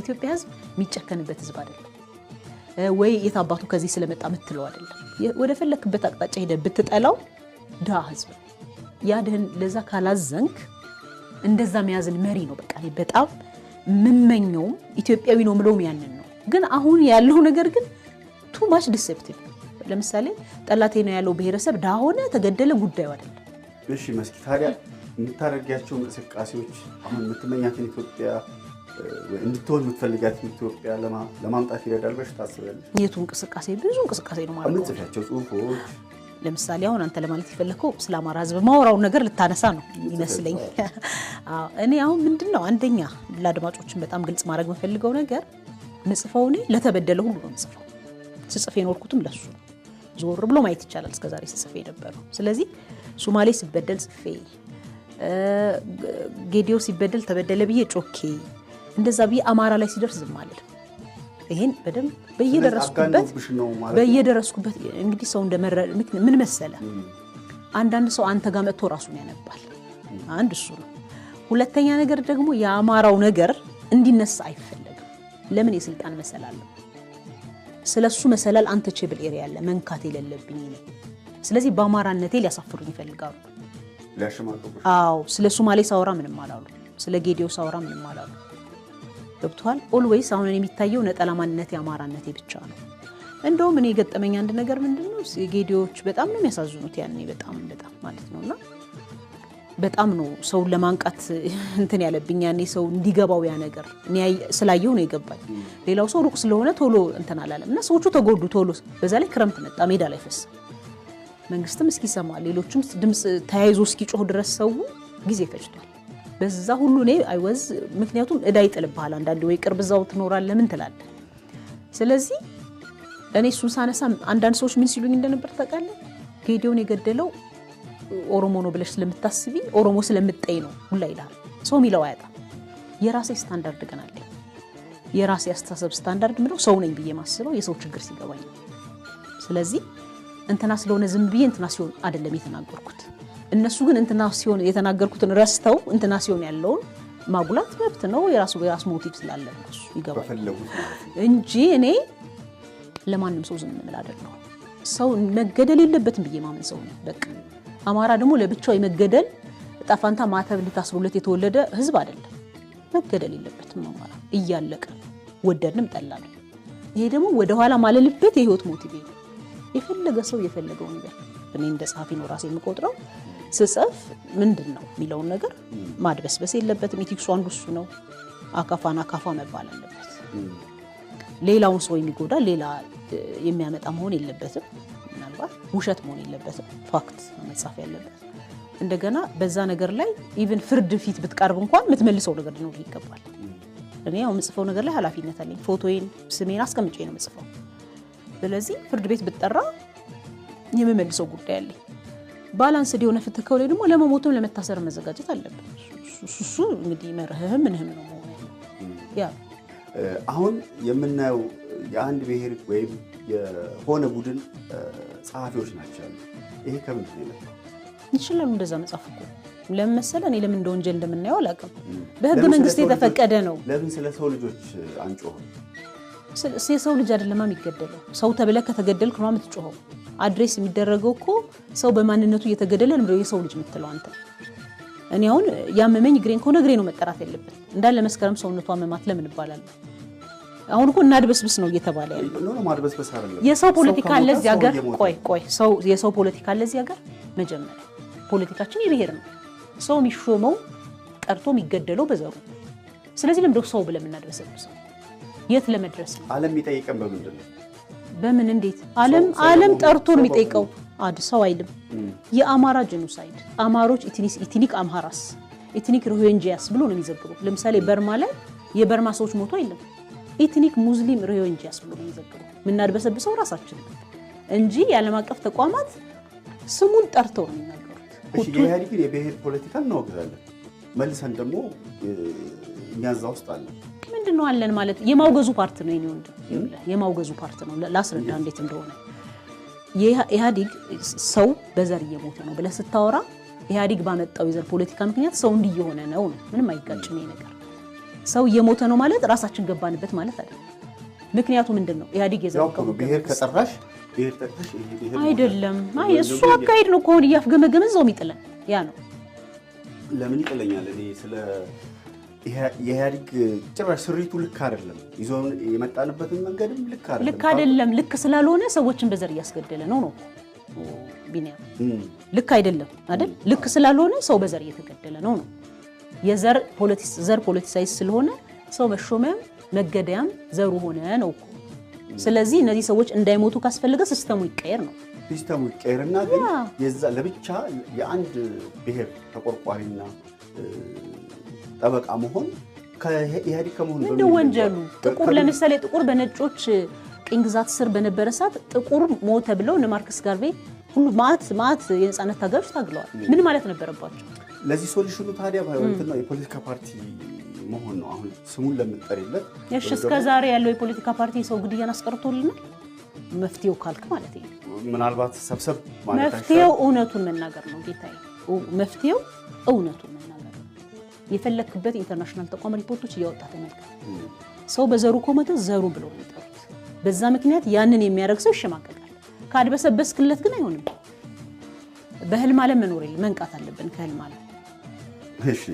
የኢትዮጵያ ህዝብ የሚጨከንበት ህዝብ አይደለም ወይ የታባቱ ከዚህ ስለመጣ ምትለው አይደለም ወደ ፈለክበት አቅጣጫ ሄደ ብትጠላው ዳ ህዝብ ያድህን ለዛ ካላዘንክ እንደዛ የሚያዝን መሪ ነው በቃ በጣም ምመኘው ኢትዮጵያዊ ነው ምሎም ያንን ነው ግን አሁን ያለው ነገር ግን ቱ ማች ዲሴፕቲቭ ለምሳሌ ጠላቴ ነው ያለው ብሔረሰብ ዳ ሆነ ተገደለ ጉዳዩ አይደለም እሺ መስኪ ታዲያ እንታረጋቸው እንቅስቃሴዎች አሁን የምትመኛትን ኢትዮጵያ እንድትሆን የምትፈልጋት ኢትዮጵያ ለማምጣት ይረዳል ብለሽ ታስባለሽ? የቱ እንቅስቃሴ ብዙ እንቅስቃሴ ነው ማለት ነው። አምጥቻቸው ጽሁፎች ለምሳሌ አሁን አንተ ለማለት ይፈልከው ስለ አማራ ህዝብ ማወራው ነገር ልታነሳ ነው ይመስለኝ። እኔ አሁን ምንድነው አንደኛ ለአድማጮችን በጣም ግልጽ ማድረግ መፈልገው ነገር ምጽፈው እኔ ለተበደለ ሁሉ ነው ምጽፈው ስጽፍ የኖርኩትም ለሱ ነው ዞር ብሎ ማየት ይቻላል እስከዛሬ ስጽፍ የነበረው ስለዚህ ሶማሌ ሲበደል ጽፌ ጌዲዮ ሲበደል ተበደለ ብዬ ጮኬ እንደዛ ብዬ አማራ ላይ ሲደርስ ዝም ማለት ይሄን በደንብ በየደረስኩበት እንግዲህ ሰው እንደመረ ምን መሰለ አንዳንድ ሰው አንተ ጋር መጥቶ ራሱን ያነባል አንድ እሱ ነው ሁለተኛ ነገር ደግሞ የአማራው ነገር እንዲነሳ አይፈልግም ለምን የስልጣን መሰላል ስለሱ መሰላል አንተ ቼብል ኤሪያ ያለ መንካት የሌለብኝ ነው ስለዚህ በአማራነቴ ሊያሳፍሩኝ ይፈልጋሉ ለሽማቆች አዎ ስለ ሶማሌ ሳወራ ምንም አላሉ ስለ ጌዲዮ ሳወራ ምንም አላሉ ገብቷል ኦልዌይስ አሁን የሚታየው ነጠላ ማንነቴ አማራነቴ ብቻ ነው እንደውም እኔ ገጠመኝ አንድ ነገር ምንድነው ጌዲዮች በጣም ነው የሚያሳዝኑት ያኔ በጣም ማለት ነውና በጣም ነው ሰው ለማንቃት እንትን ያለብኝ ያኔ ሰው እንዲገባው ያ ነገር እኔ ስላየው ነው የገባኝ ሌላው ሰው ሩቅ ስለሆነ ቶሎ እንትን አላለምና ሰዎቹ ተጎዱ ቶሎ በዛ ላይ ክረምት መጣ ሜዳ ላይ ፈስ መንግስትም እስኪሰማ ሌሎችም ድምጽ ተያይዞ እስኪጮህ ድረስ ሰው ጊዜ ፈጅቷል በዛ ሁሉ እኔ አይወዝ ምክንያቱም እዳ ይጥልብሃል አንዳንዴ ወይ ቅርብዛው ትኖራል ለምን ትላለህ ስለዚህ እኔ እሱን ሳነሳ አንዳንድ ሰዎች ምን ሲሉኝ እንደነበር ታውቃለህ ጌዲዮን የገደለው ኦሮሞ ነው ብለሽ ስለምታስቢ ኦሮሞ ስለምጠይ ነው ሁላ ይላል ሰው ሚለው አያጣ የራሴ ስታንዳርድ ግን አለ የራሴ አስተሳሰብ ስታንዳርድ ምለው ሰው ነኝ ብዬ ማስበው የሰው ችግር ሲገባኝ ስለዚህ እንትና ስለሆነ ዝም ብዬ እንትና ሲሆን አይደለም የተናገርኩት እነሱ ግን እንትና ሲሆን የተናገርኩትን ረስተው እንትና ሲሆን ያለውን ማጉላት መብት ነው የራሱ ሞቲቭ ስላለ እሱ ይገባል እንጂ እኔ ለማንም ሰው ዝም ብል አይደለም ሰው መገደል የለበትም ብዬ ማመን ሰው ነው በቃ አማራ ደግሞ ለብቻው የመገደል ጣፋንታ ማተብ ልታስሩለት የተወለደ ህዝብ አይደለም መገደል የለበትም አማራ እያለቀ ወደድንም ጠላንም ይሄ ደግሞ ወደ ኋላ ማለልበት የህይወት ሞቲቭ ነው የፈለገ ሰው የፈለገው ነገር እኔ እንደ ጻፊ ነው ራሴ የምቆጥረው ስጽፍ ምንድነው ሚለው ነገር ማድበስበስ የለበትም ኢቲክሱ አንዱ እሱ ነው አካፋና አካፋ መባል አለበት ሌላውን ሰው የሚጎዳ ሌላ የሚያመጣ መሆን የለበትም ምናልባት ውሸት መሆን የለበትም ፋክት መጻፍ ያለበት እንደገና በዛ ነገር ላይ ኢቭን ፍርድ ፊት ብትቀርብ እንኳን የምትመልሰው ነገር ነው ይገባል እኔ ያው ምጽፈው ነገር ላይ ኃላፊነት አለኝ ፎቶዬን ስሜን አስቀምጬ ነው ምጽፈው ስለዚህ ፍርድ ቤት ብትጠራ የመመልሰው ጉዳይ አለኝ ባላንስ ዲሆነ ፍትከው ላይ ደግሞ ለመሞትም ለመታሰር መዘጋጀት አለበት እሱ እንግዲህ መርህም ምንህም ነው ያ አሁን የምናየው የአንድ ብሔር ወይም የሆነ ቡድን ጸሐፊዎች ናቸው ይሄ ከምንድን ነው የመጣው ይችላል እንደዛ መጻፍ እኮ ለምን መሰለ እኔ ለምን እንደወንጀል እንደምናየው አላውቅም በህገ መንግስት የተፈቀደ ነው ለምን ስለ ሰው ልጆች አንጮህም ሰው ልጅ አይደለም የሚገደለው ሰው ተብለ ከተገደልክ ነው የምትጮኸው አድሬስ የሚደረገው እኮ ሰው በማንነቱ እየተገደለ ነው የሰው ልጅ የምትለው አንተ እኔ አሁን ያመመኝ ግሬን ከሆነ ግሬ ነው መጠራት ያለበት እንዳለ መስከረም ሰውነቷ መማት ለምን ይባላል አሁን እኮ እናድበስብስ ነው እየተባለ ያለው ነው ማድበስበስ አይደለም የሰው ፖለቲካ አለ እዚህ ሀገር ቆይ ሰው የሰው ፖለቲካ አለ እዚህ ሀገር መጀመሪያ ፖለቲካችን የብሔር ነው ሰው የሚሾመው ቀርቶ የሚገደለው በዘሩ ስለዚህ ለምን ሰው ብለን እናድበስብስ የት ለመድረስ ነው ዓለም የሚጠይቀን በምንድን ነው በምን እንዴት ዓለም ጠርቶ ነው የሚጠይቀው ሰው አይልም የአማራ ጄኖሳይድ አማሮች ኢትኒክ አምሃራስ ኢትኒክ ሮሂንጂያስ ብሎ ነው የሚዘግበው ለምሳሌ በርማ ላይ የበርማ ሰዎች ሞቶ አይደለም ኢትኒክ ሙስሊም ሮሂንጂያስ ብሎ ነው የሚዘግበው ምናድበሰብሰው ራሳችን እንጂ የዓለም አቀፍ ተቋማት ስሙን ጠርተው ነው የሚናገሩት እሺ የኢህአዴግ የብሔር ፖለቲካ ነው ወግዛለን መልሰን ደግሞ እኛዛ ውስጥ አለ ምንድነው አለን ማለት የማውገዙ ፓርት ነው የኔ ወንድ የማውገዙ ፓርት ነው ላስረዳ እንዴት እንደሆነ የኢህአዴግ ሰው በዘር እየሞተ ነው ብለ ስታወራ ኢህአዴግ ባመጣው የዘር ፖለቲካ ምክንያት ሰው እንዲየሆነ ነው ምንም አይጋጭም ይሄ ነገር ሰው እየሞተ ነው ማለት ራሳችን ገባንበት ማለት አይደለም። ምክንያቱም ምንድነው ኢህአዴግ የዘረጋው ብሔር ከጠራሽ ብሔር ጠቅሽ አይደለም። አይ እሱ አካሄድ ነው ከሆነ እያፍገመገመ እዛው የሚጥለን ያ ነው። ለምን ይጥለኛል? እኔ ስለ የኢህአዴግ ጭራሽ ስሪቱ ልክ አይደለም፣ ይዞን የመጣንበትን መንገድም ልክ አይደለም። ልክ ስላልሆነ ሰዎችን በዘር እያስገደለ ነው ቢኒያም። ልክ አይደለም አይደል? ልክ ስላልሆነ ሰው በዘር እየተገደለ ነው። የዘር ፖለቲሳይዝ ስለሆነ ሰው መሾሚያም መገደያም ዘሩ ሆነ ነው እኮ። ስለዚህ እነዚህ ሰዎች እንዳይሞቱ ካስፈልገ ሲስተሙ ይቀየር ነው። ሲስተሙ ይቀየርና ግን የዛ ለብቻ የአንድ ብሔር ተቆርቋሪና ጠበቃ መሆን ከኢህአዴግ ከመሆን እንደ ወንጀሉ ጥቁር ለምሳሌ ጥቁር በነጮች ቅኝ ግዛት ስር በነበረ ሰዓት ጥቁር ሞተ ብለው እነ ማርክስ ጋርቬ ሁሉ ማት የነጻነት ታጋዮች ታግለዋል። ምን ማለት ነበረባቸው? ለዚህ ሶሉሽኑ ታዲያ ባይወንትና የፖለቲካ ፓርቲ መሆን ነው። አሁን ስሙን ለምትጠሪለት እሺ፣ እስከ ዛሬ ያለው የፖለቲካ ፓርቲ ሰው ግድያን አስቀርቶልናል። መፍትሄው ካልክ ማለት ነው ምናልባት ሰብሰብ ማለት መፍትሄው እውነቱን መናገር ነው ጌታዬ። መፍትሄው እውነቱን መናገር ነው። የፈለክበት ኢንተርናሽናል ተቋም ሪፖርቶች እያወጣ ተመልከት። ሰው በዘሩ ኮመተ ዘሩ ብሎ ነው የሚጠሩት። በዛ ምክንያት ያንን የሚያደርግ ሰው ይሸማቀቃል። ካድበሰበስክለት ግን አይሆንም። በህልም ዓለም መኖር መንቃት አለብን ከህልም ዓለም። እሺ